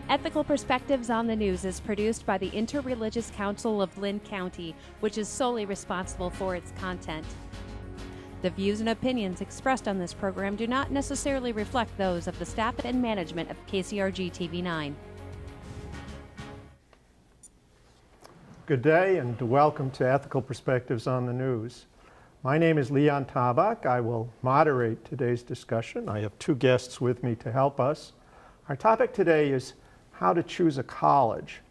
Ethical Perspectives on the News is produced by the Interreligious Council of Linn County, which is solely responsible for its content. The views and opinions expressed on this program do not necessarily reflect those of the staff and management of KCRG TV9. Good day and welcome to Ethical Perspectives on the News. My name is Talbak. I will moderate today's discussion. I have two guests with me to help us. Our topic today is how to choose a college.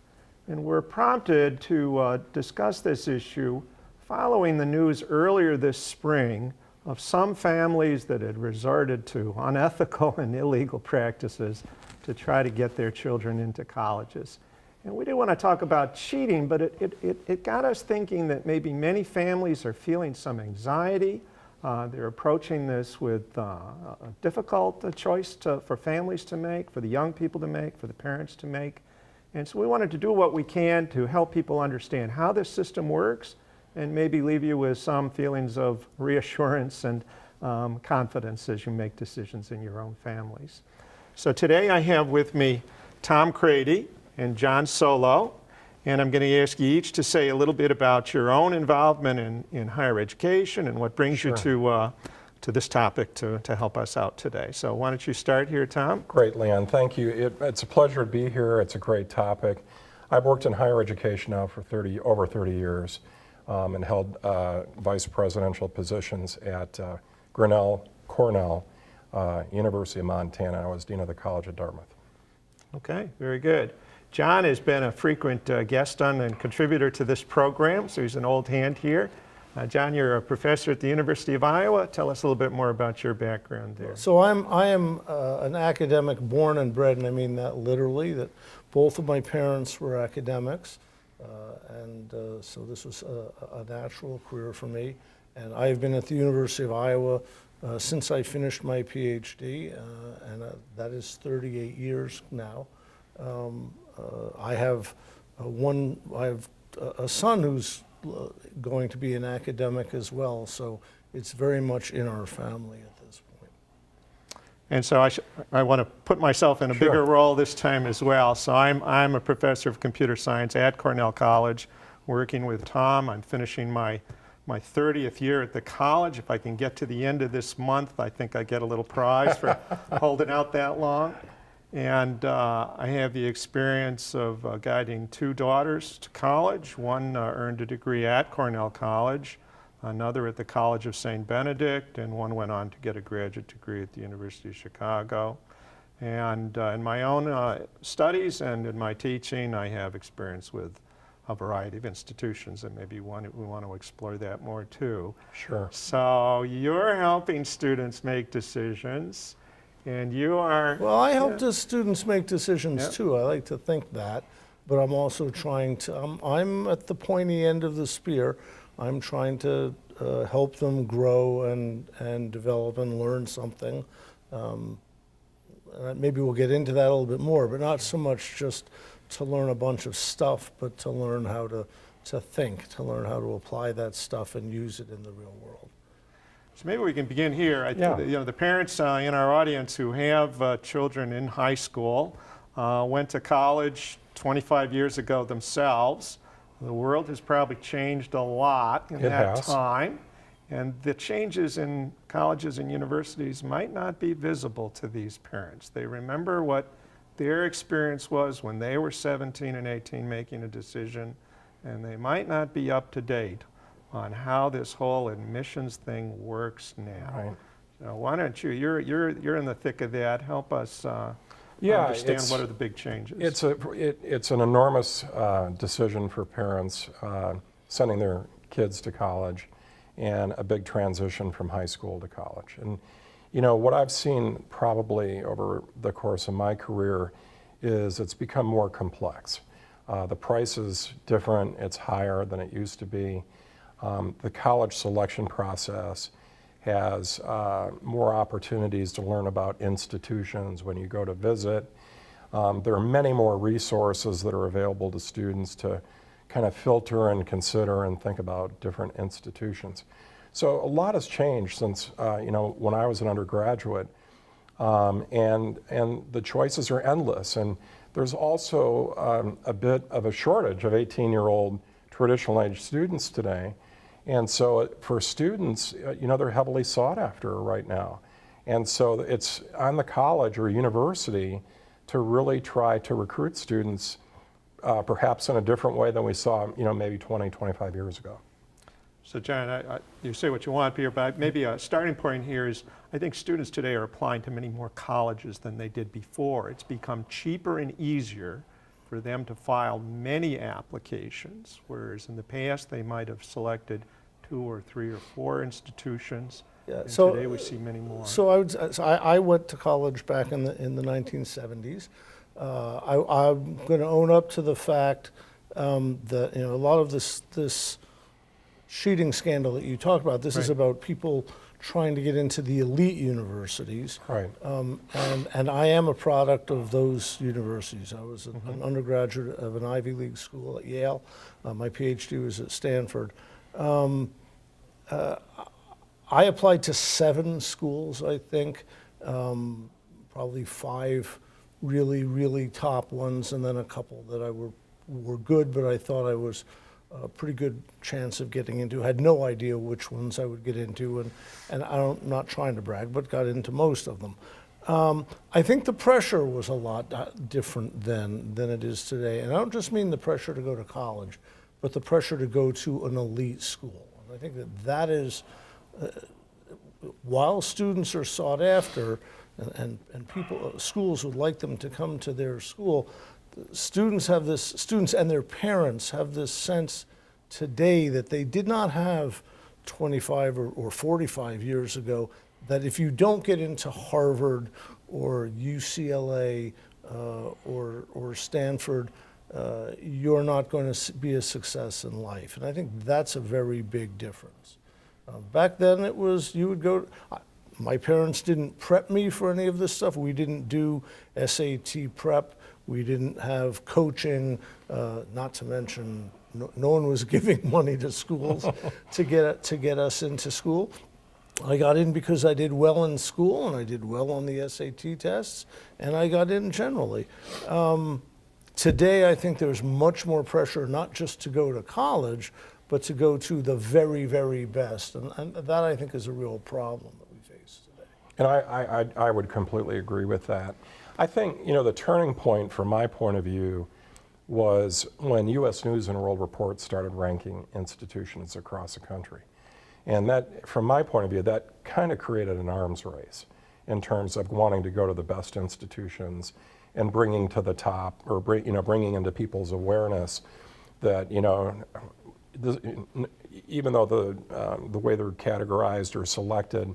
And we're prompted to discuss this issue following the news earlier this spring of some families that had resorted to unethical and illegal practices to try to get their children into colleges. And we didn't want to talk about cheating, but it got us thinking that maybe many families are feeling some anxiety. They're approaching this with a difficult choice for families to make, for the young people to make, for the parents to make. And so we wanted to do what we can to help people understand how this system works and maybe leave you with some feelings of reassurance and confidence as you make decisions in your own families. So today I have with me Tom Crady and John Solow, and I'm going to ask you each to say a little bit about your own involvement in higher education and what brings you to this topic to help us out today. So why don't you start here, Tom? Great, Linn. Thank you. It's a pleasure to be here. It's a great topic. I've worked in higher education now for over 30 years and held vice presidential positions at Cornell, University of Montana. I was dean of the College of Dartmouth. Okay, very good. John has been a frequent guest on and contributor to this program, so he's an old hand here. John, you're a professor at the University of Iowa. Tell us a little bit more about your background there. So I am an academic born and bred, and I mean that literally, that both of my parents were academics, and so this was a natural career for me. And I've been at the University of Iowa since I finished my PhD, and that is 38 years now. I have a son who's going to be an academic as well, so it's very much in our family at this point. And so I want to put myself in a bigger role this time as well. So I'm a professor of computer science at Cornell College, working with Tom. I'm finishing my 30th year at the college. If I can get to the end of this month, I think I get a little prize for holding out that long. And I have the experience of guiding two daughters to college. One earned a degree at Cornell College, another at the College of St. Benedict, and one went on to get a graduate degree at the University of Chicago. And in my own studies and in my teaching, I have experience with a variety of institutions, and maybe we want to explore that more too. Sure. So you're helping students make decisions. And you are... Well, I help the students make decisions too. I like to think that, but I'm also trying to, I'm at the pointy end of the spear. I'm trying to help them grow and develop and learn something. Maybe we'll get into that a little bit more, but not so much just to learn a bunch of stuff, but to learn how to think, to learn how to apply that stuff and use it in the real world. So maybe we can begin here. The parents in our audience who have children in high school went to college 25 years ago themselves. The world has probably changed a lot in that time. And the changes in colleges and universities might not be visible to these parents. They remember what their experience was when they were 17 and 18 making a decision, and they might not be up to date on how this whole admissions thing works now. Right. So why don't you? You're in the thick of that. Help us understand what are the big changes. It's an enormous decision for parents sending their kids to college, and a big transition from high school to college. And you know what I've seen probably over the course of my career is it's become more complex. The price is different. It's higher than it used to be. The college selection process has more opportunities to learn about institutions when you go to visit. There are many more resources that are available to students to kind of filter and consider and think about different institutions. So a lot has changed since when I was an undergraduate, and the choices are endless. And there's also a bit of a shortage of 18-year-old traditional age students today. And so for students, they're heavily sought after right now. And so it's on the college or university to really try to recruit students perhaps in a different way than we saw, maybe 20, 25 years ago. So John, you say what you want, Peter, but maybe a starting point here is I think students today are applying to many more colleges than they did before. It's become cheaper and easier for them to file many applications, whereas in the past they might have selected 2 or 3 or 4 institutions. Yeah, and so today we see many more. So I went to college back in the 1970s. I'm going to own up to the fact that a lot of this cheating scandal that you talked about. This is about people trying to get into the elite universities. Right. And I am a product of those universities. I was an undergraduate of an Ivy League school at Yale. My PhD was at Stanford. I applied to 7 schools, I think, probably 5 really, really top ones, and then a couple that I were good, but I thought I was a pretty good chance of getting into. I had no idea which ones I would get into, and I'm not trying to brag, but got into most of them. I think the pressure was a lot different then than it is today. And I don't just mean the pressure to go to college, but the pressure to go to an elite school. And I think that is, while students are sought after, and schools would like them to come to their school, students and their parents have this sense today that they did not have 25 or 45 years ago, that if you don't get into Harvard or UCLA or Stanford, you're not going to be a success in life. And I think that's a very big difference. Back then it was, you would go, my parents didn't prep me for any of this stuff. We didn't do SAT prep. We didn't have coaching, not to mention no one was giving money to schools to get us into school. I got in because I did well in school and I did well on the SAT tests, and I got in generally. Today, I think there's much more pressure, not just to go to college, but to go to the very, very best. And that, I think, is a real problem that we face today. And I would completely agree with that. I think, the turning point from my point of view was when U.S. News and World Report started ranking institutions across the country. And that, from my point of view, that kind of created an arms race in terms of wanting to go to the best institutions and bringing to the top, or bringing into people's awareness that, even though the way they're categorized or selected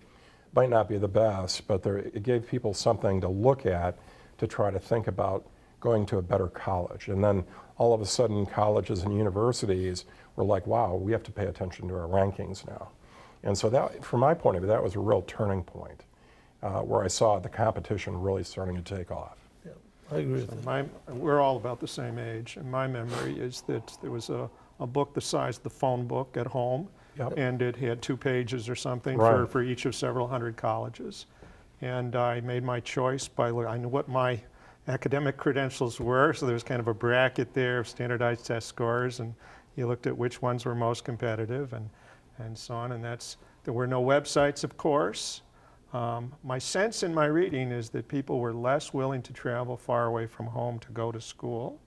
might not be the best, but it gave people something to look at to try to think about going to a better college. And then all of a sudden colleges and universities were like, wow, we have to pay attention to our rankings now. And so that, from my point of view, that was a real turning point where I saw the competition really starting to take off. Yeah, I agree with that. We're all about the same age, and my memory is that there was a book the size of the phone book at home, and it had 2 pages or something for each of several hundred colleges. And I made my choice I knew what my academic credentials were, so there was kind of a bracket there of standardized test scores, and you looked at which ones were most competitive and so on. And there were no websites, of course. My sense in my reading is that people were less willing to travel far away from home to go to school.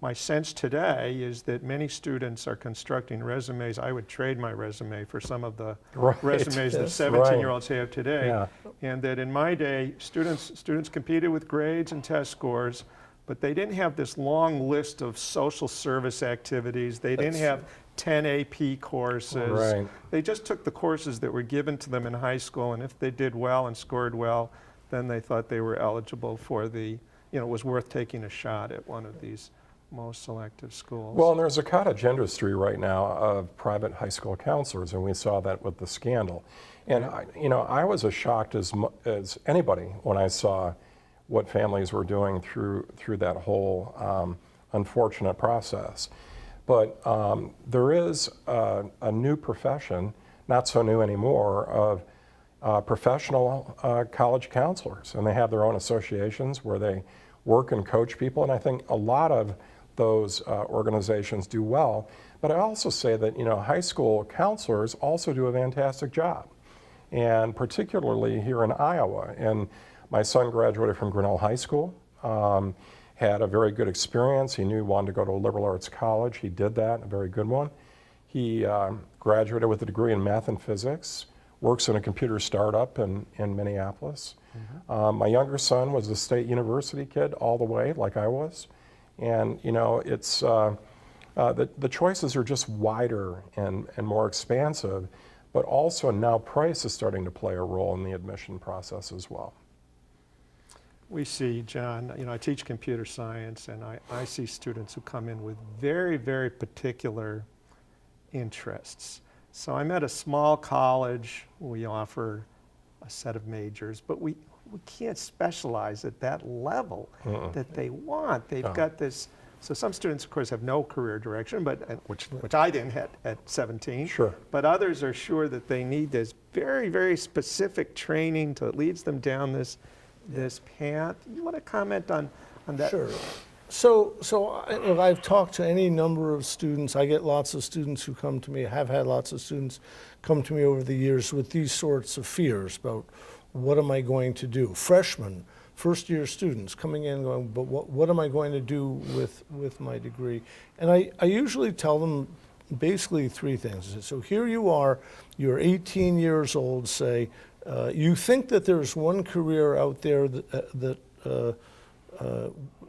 My sense today is that many students are constructing resumes. I would trade my resume for some of the resumes that 17-year-olds have today. Yeah. And that in my day, students competed with grades and test scores, but they didn't have this long list of social service activities. They didn't have 10 AP courses. Right. They just took the courses that were given to them in high school, and if they did well and scored well, then they thought they were eligible for it was worth taking a shot at one of these most selective schools. Well, and there's a cottage industry right now of private high school counselors, and we saw that with the scandal. And I was as shocked as anybody when I saw what families were doing through that whole unfortunate process. But there is a new profession, not so new anymore, of professional college counselors, and they have their own associations where they work and coach people, and I think a lot of those organizations do well. But I also say that, high school counselors also do a fantastic job, and particularly here in Iowa. And my son graduated from Cornell High School, had a very good experience. He knew he wanted to go to a liberal arts college. He did that, a very good one. He graduated with a degree in math and physics, works in a computer startup in Minneapolis. Mm-hmm. My younger son was a state university kid all the way, like I was. And, it's the choices are just wider and more expansive, but also now price is starting to play a role in the admission process as well. We see, John, I teach computer science, and I see students who come in with very, very particular interests. So I'm at a small college. We offer a set of majors, but we can't specialize at that level that they want. They've got this. So some students, of course, have no career direction, but which I didn't at 17. Sure. But others are sure that they need this very, very specific training that leads them down this path. You want to comment on that? Sure. So I've talked to any number of students. I get lots of students who come to me, have had lots of students come to me over the years with these sorts of fears about what am I going to do? Freshmen, first-year students coming in going, but what am I going to do with my degree? And I usually tell them basically three things. So here you are, you're 18 years old, say, you think that there's one career out there that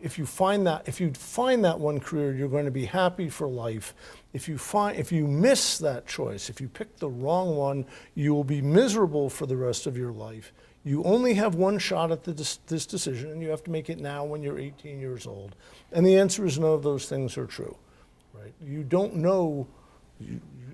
if you find that one career, you're going to be happy for life. If you miss that choice, if you pick the wrong one, you will be miserable for the rest of your life. You only have one shot at this decision, and you have to make it now when you're 18 years old. And the answer is none of those things are true, right? You don't know.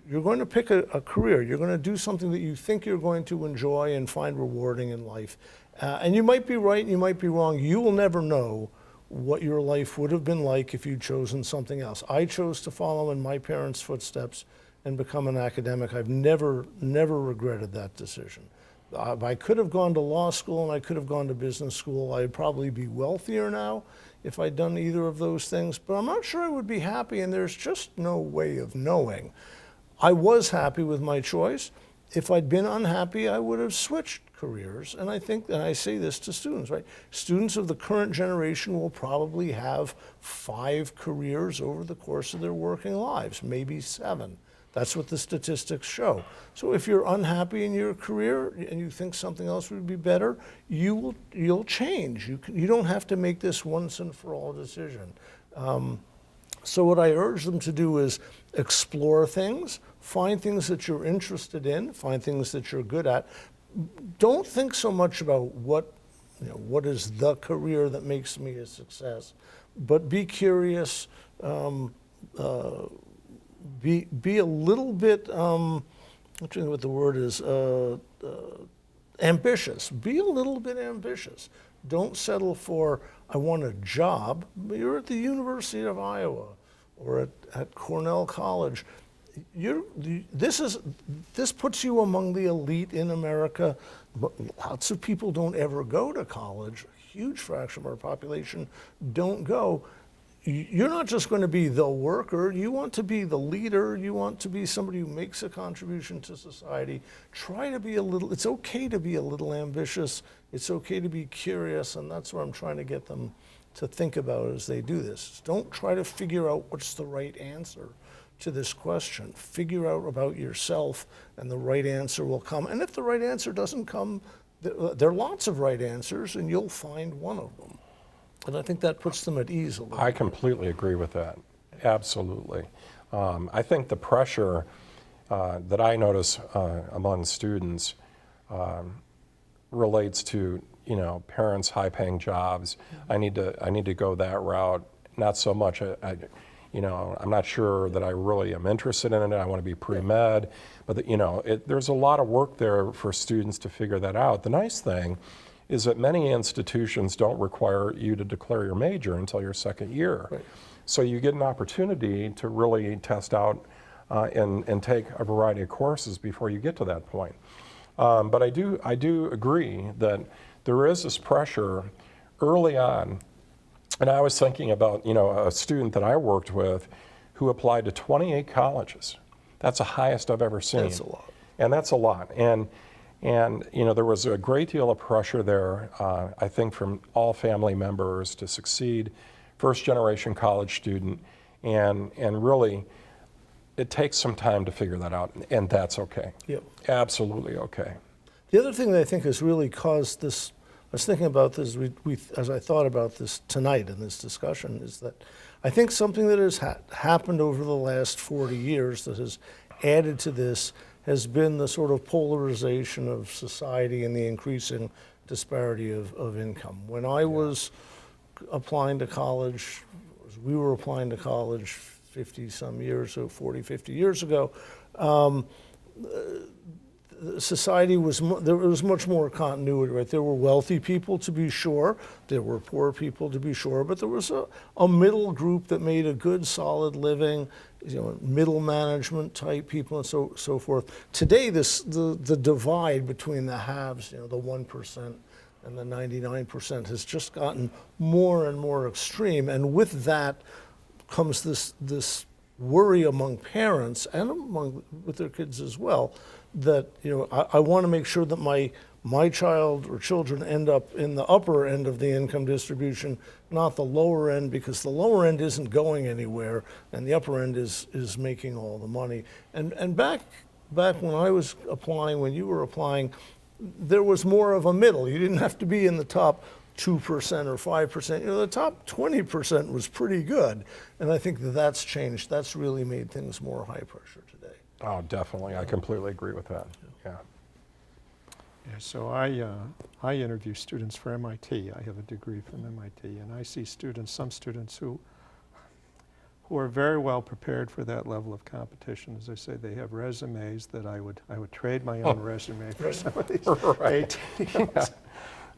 You're going to pick a career. You're going to do something that you think you're going to enjoy and find rewarding in life. And you might be right and you might be wrong. You will never know what your life would have been like if you'd chosen something else. I chose to follow in my parents' footsteps and become an academic. I've never regretted that decision. I could have gone to law school and I could have gone to business school. I'd probably be wealthier now if I'd done either of those things, but I'm not sure I would be happy, and there's just no way of knowing. I was happy with my choice. If I'd been unhappy, I would have switched careers. And I think, and I say this to students, right? Students of the current generation will probably have 5 careers over the course of their working lives, maybe 7. That's what the statistics show. So if you're unhappy in your career and you think something else would be better, you'll change. You don't have to make this once and for all decision. So what I urge them to do is explore things, find things that you're interested in, find things that you're good at. Don't think so much about what is the career that makes me a success, but be curious, be a little bit, I'm not sure what the word is, ambitious. Be a little bit ambitious. Don't settle for, I want a job. You're at the University of Iowa or at Cornell College. This puts you among the elite in America. But lots of people don't ever go to college. A huge fraction of our population don't go. You're not just going to be the worker. You want to be the leader. You want to be somebody who makes a contribution to society. Try to be it's okay to be a little ambitious. It's okay to be curious, and that's what I'm trying to get them to think about as they do this. Don't try to figure out what's the right answer to this question. Figure out about yourself, and the right answer will come. And if the right answer doesn't come, there are lots of right answers, and you'll find one of them. And I think that puts them at ease a little I bit. completely agree with that. Absolutely. I think the pressure that I notice among students relates to parents' high-paying jobs. I need to go that route. Not so much. I'm not sure that I really am interested in it. I want to be pre-med, but there's a lot of work there for students to figure that out. The nice thing is that many institutions don't require you to declare your major until your second year. Right. So you get an opportunity to really test out and take a variety of courses before you get to that point. But I do agree that there is this pressure early on And I was thinking about, a student that I worked with who applied to 28 colleges. That's the highest I've ever seen. That's a lot. And that's a lot. And there was a great deal of pressure there, I think, from all family members to succeed, first-generation college student, and really, it takes some time to figure that out, and that's okay. Yep. Absolutely okay. The other thing that I think has really caused this, I was thinking about this as I thought about this tonight in this discussion, is that I think something that has happened over the last 40 years that has added to this has been the sort of polarization of society and the increasing disparity of income. When I was applying to college, we were applying to college 50-some years, so 40, 50 years ago, society there was much more continuity, right? There were wealthy people, to be sure. There were poor people, to be sure. But there was a middle group that made a good, solid living, middle management type people and so forth. Today, the divide between the haves, the 1% and the 99% has just gotten more and more extreme. And with that comes this worry among parents and with their kids as well, that I want to make sure that my child or children end up in the upper end of the income distribution, not the lower end, because the lower end isn't going anywhere and the upper end is making all the money. And back when I was applying, when you were applying, there was more of a middle. You didn't have to be in the top 2% or 5%. The top 20% was pretty good. And I think that's changed. That's really made things more high pressure today. Oh, definitely. I completely agree with that. Yeah. Yeah, so I interview students for MIT. I have a degree from MIT, and I see some students who are very well prepared for that level of competition. As I say, they have resumes that I would trade my own resume for some of these Right. 18-year-olds. Yeah.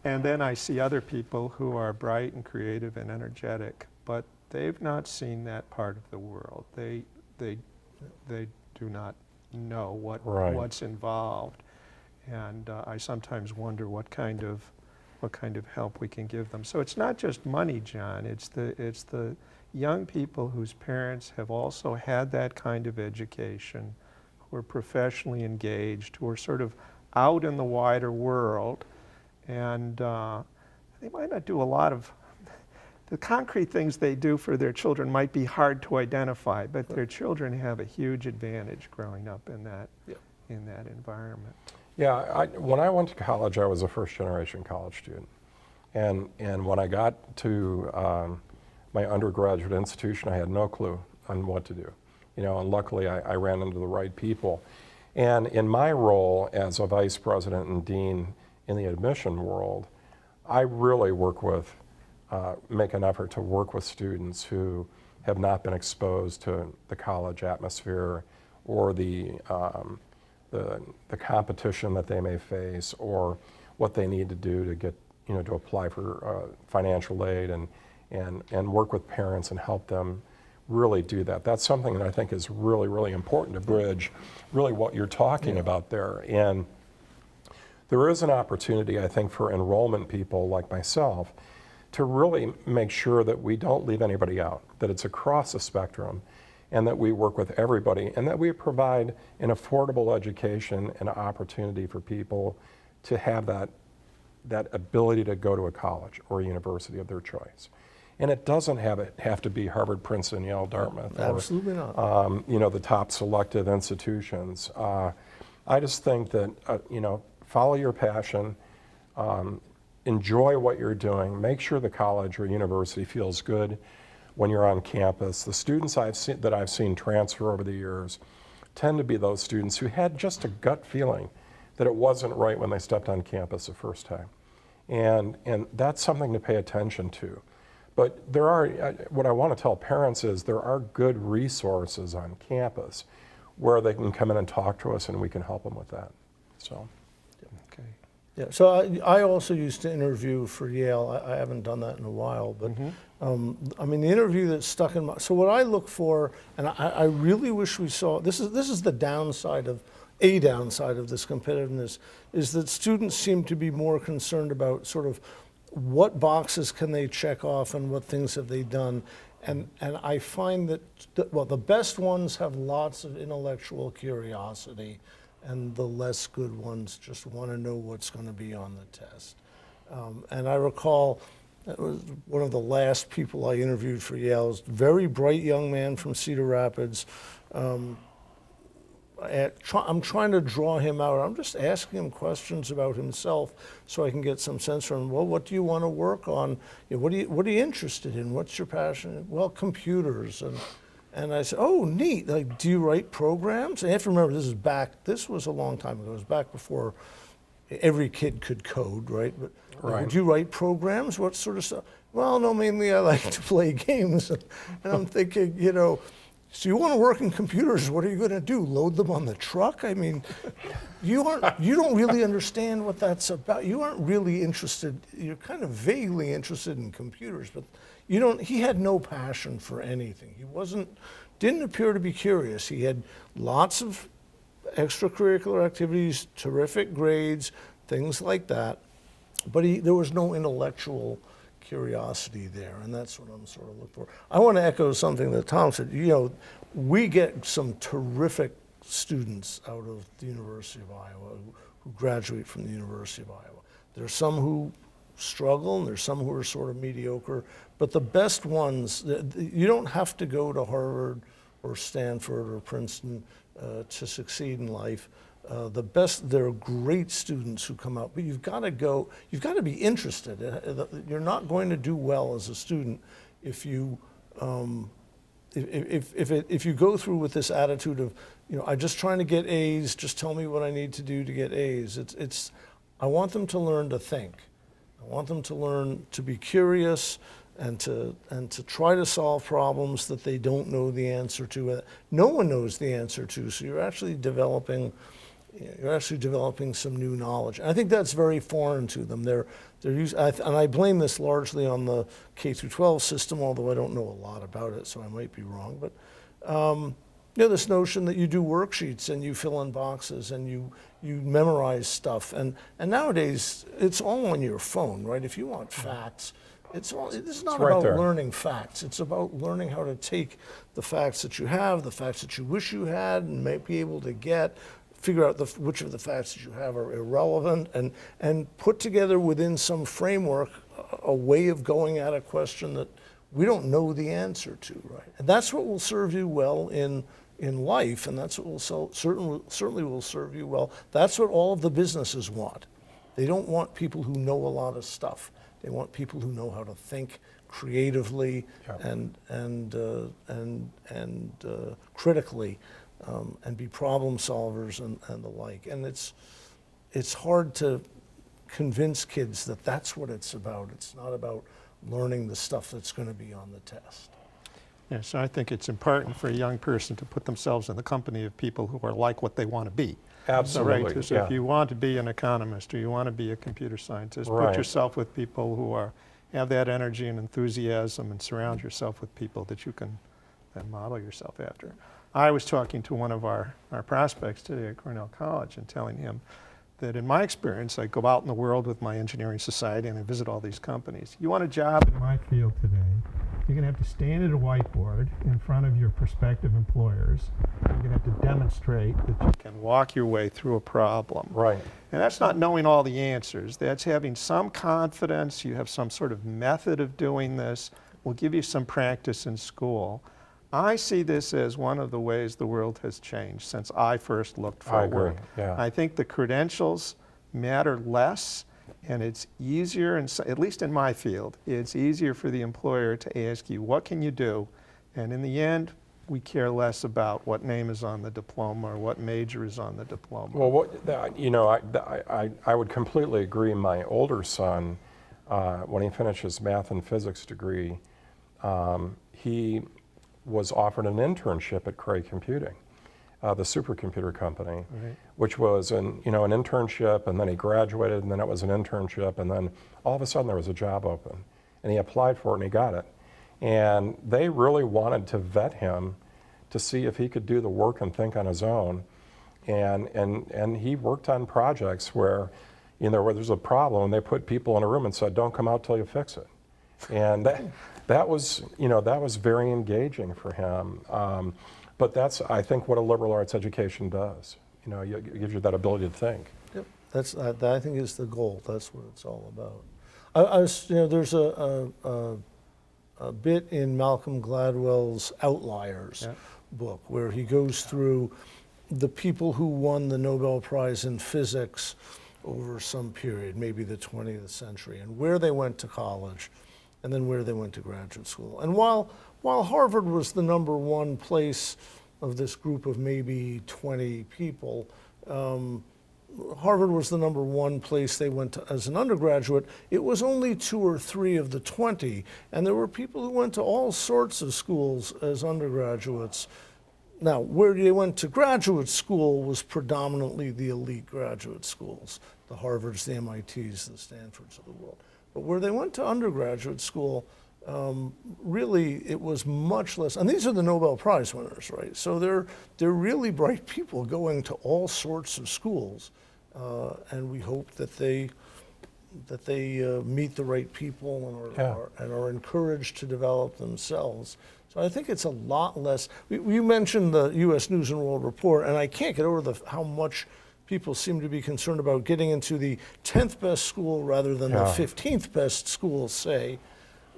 And then I see other people who are bright and creative and energetic, but they've not seen that part of the world. They do not know what's involved, and I sometimes wonder what kind of help we can give them. So it's not just money, John. It's the young people whose parents have also had that kind of education, who are professionally engaged, who are sort of out in the wider world. And they might not do a lot of the concrete things they do for their children might be hard to identify, but their children have a huge advantage growing up in that environment. Yeah, when I went to college, I was a first-generation college student, and when I got to my undergraduate institution, I had no clue on what to do, and luckily I ran into the right people. And in my role as a vice president and dean in the admission world, I really make an effort to work with students who have not been exposed to the college atmosphere or the competition that they may face, or what they need to do to get, to apply for financial aid, and work with parents and help them really do that. That's something that I think is really, really important to bridge really what you're talking about there. And there is an opportunity, I think, for enrollment people like myself to really make sure that we don't leave anybody out, that it's across the spectrum, and that we work with everybody, and that we provide an affordable education and opportunity for people to have that ability to go to a college or a university of their choice. And it doesn't have to be Harvard, Princeton, Yale, Dartmouth, Absolutely not. The top selective institutions. I just think that follow your passion, enjoy what you're doing, make sure the college or university feels good when you're on campus. The students that I've seen transfer over the years tend to be those students who had just a gut feeling that it wasn't right when they stepped on campus the first time. And that's something to pay attention to. But what I want to tell parents is there are good resources on campus where they can come in and talk to us, and we can help them with that. So, Okay. Yeah, so I also used to interview for Yale. I haven't done that in a while, but I mean, the interview that stuck in my, so what I look for, and I really wish we saw, this is the downside of this competitiveness, is that students seem to be more concerned about sort of what boxes can they check off and what things have they done. And I find that, the best ones have lots of intellectual curiosity, and the less good ones just want to know what's going to be on the test. And I recall, it was one of the last people I interviewed for Yale, was a very bright young man from Cedar Rapids. I'm trying to draw him out. I'm just asking him questions about himself so I can get some sense from him. Well, what do you want to work on? What are you interested in? What's your passion? Well, computers. And I said, oh, neat. Like, do you write programs? And you have to remember, this was a long time ago. It was back before every kid could code, right? But Right. do you write programs? What sort of stuff? Well, no, mainly I like to play games. And I'm thinking, so you want to work in computers, what are you going to do? Load them on the truck? I mean, you don't really understand what that's about. You aren't really interested, you're kind of vaguely interested in computers, but he had no passion for anything. Didn't appear to be curious. He had lots of extracurricular activities, terrific grades, things like that, but there was no intellectual curiosity there, and that's what I'm sort of looking for. I want to echo something that Tom said. We get some terrific students out of the University of Iowa who graduate from the University of Iowa. There's some who struggle, and there's some who are sort of mediocre, but the best ones, you don't have to go to Harvard or Stanford or Princeton to succeed in life. There are great students who come out, but you've got to be interested. You're not going to do well as a student if you go through with this attitude of, I'm just trying to get A's, just tell me what I need to do to get A's. I want them to learn to think. I want them to learn to be curious and to try to solve problems that they don't know the answer to. No one knows the answer to, so you're actually developing some new knowledge. And I think that's very foreign to them. And I blame this largely on the K through 12 system, although I don't know a lot about it, so I might be wrong. But this notion that you do worksheets and you fill in boxes and you memorize stuff. And nowadays, it's all on your phone, right? If you want facts, it's not right about there. learning facts. It's about learning how to take the facts that you have, the facts that you wish you had, and may be able to figure out which of the facts that you have are irrelevant, and put together within some framework a way of going at a question that we don't know the answer to, right? And that's what will serve you well in life, and that's what will certainly will serve you well. That's what all of the businesses want. They don't want people who know a lot of stuff. They want people who know how to think creatively and critically. And be problem solvers and the like. And it's hard to convince kids that that's what it's about. It's not about learning the stuff that's going to be on the test. Yeah, so I think it's important for a young person to put themselves in the company of people who are like what they want to be. Absolutely. So if you want to be an economist or you want to be a computer scientist, Right. put yourself with people who have that energy and enthusiasm, and surround yourself with people that you can then model yourself after. I was talking to one of our prospects today at Cornell College and telling him that in my experience, I go out in the world with my engineering society and I visit all these companies. You want a job in my field today, you're going to have to stand at a whiteboard in front of your prospective employers. You're going to have to demonstrate that you can walk your way through a problem. Right. And that's not knowing all the answers. That's having some confidence. You have some sort of method of doing this. We'll give you some practice in school. I see this as one of the ways the world has changed since I first looked for I agree, work. yeah. I think the credentials matter less, and it's easier, and at least in my field, it's easier for the employer to ask you, what can you do? And in the end, we care less about what name is on the diploma or what major is on the diploma. Well, I would completely agree. My older son, when he finished his math and physics degree, he was offered an internship at Crady Computing, the supercomputer company, Right. which was an internship, and then he graduated, and then it was an internship, and then all of a sudden there was a job open, and he applied for it and he got it. And they really wanted to vet him to see if he could do the work and think on his own. And he worked on projects where, where there's a problem, and they put people in a room and said, "Don't come out till you fix it." And that was very engaging for him. But that's, I think, what a liberal arts education does. It gives you that ability to think. Yep, that I think is the goal. That's what it's all about. There's a bit in Malcolm Gladwell's Outliers book where he goes through the people who won the Nobel Prize in physics over some period, maybe the 20th century, and where they went to college, and then where they went to graduate school. And while Harvard was the #1 place of this group of maybe 20 people, Harvard was the #1 place they went to as an undergraduate. It was only 2 or 3 of the 20, and there were people who went to all sorts of schools as undergraduates. Now, where they went to graduate school was predominantly the elite graduate schools, the Harvards, the MITs, the Stanfords of the world. But where they went to undergraduate school, really it was much less, and these are the Nobel Prize winners, right? So they're really bright people going to all sorts of schools, and we hope that they meet the right people and are encouraged to develop themselves. So I think it's a lot less. You mentioned the U.S. News and World Report, and I can't get over how much people seem to be concerned about getting into the 10th best school rather than the 15th best school, say,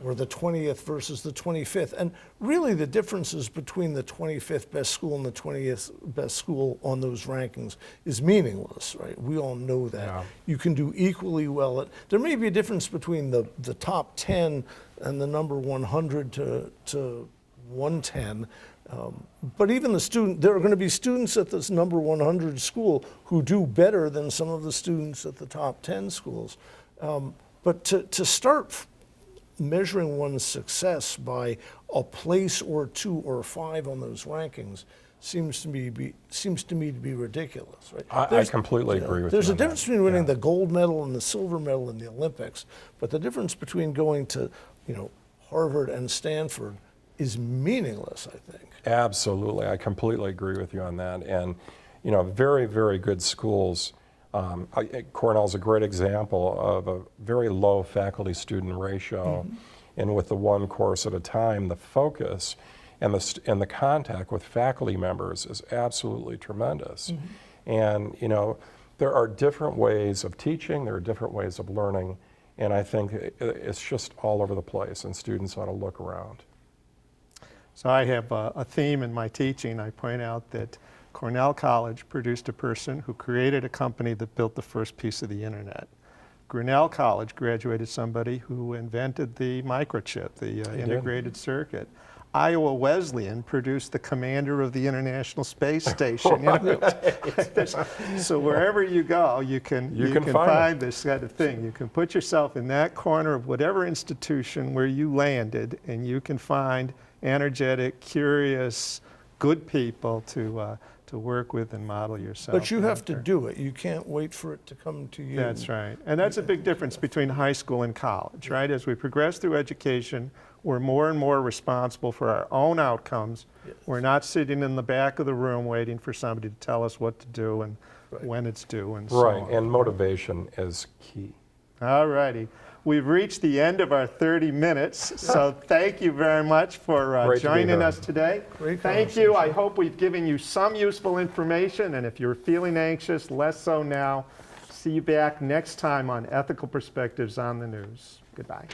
or the 20th versus the 25th. And really the differences between the 25th best school and the 20th best school on those rankings is meaningless, right? We all know that. Yeah. You can do equally well there may be a difference between the top 10 and the number 100 to 110, but even there are going to be students at this number 100 school who do better than some of the students at the top 10 schools. But to start measuring one's success by a place or 2 or 5 on those rankings seems to me to be ridiculous, right? I completely agree with you. There's a difference between winning the gold medal and the silver medal in the Olympics, but the difference between going to, Harvard and Stanford is meaningless, I think. Absolutely, I completely agree with you on that. And very, very good schools. Cornell's a great example of a very low faculty-student ratio, and with the one course at a time, the focus and the contact with faculty members is absolutely tremendous. And there are different ways of teaching, there are different ways of learning, and I think it's just all over the place, and students ought to look around. So I have a theme in my teaching. I point out that Cornell College produced a person who created a company that built the first piece of the internet. Grinnell College graduated somebody who invented the microchip, the integrated circuit. Iowa Wesleyan produced the commander of the International Space Station. So wherever you go, you can find this kind of thing. You can put yourself in that corner of whatever institution where you landed, and you can find energetic, curious, good people to work with and model yourself. But you have to do it. You can't wait for it to come to you. That's right. And that's a big difference between high school and college, right? As we progress through education, we're more and more responsible for our own outcomes. Yes. We're not sitting in the back of the room waiting for somebody to tell us what to do and when it's due and so on. Right, and motivation is key. All righty. We've reached the end of our 30 minutes, so thank you very much for joining us today. Thank you. I hope we've given you some useful information, and if you're feeling anxious, less so now. See you back next time on Ethical Perspectives on the News. Goodbye.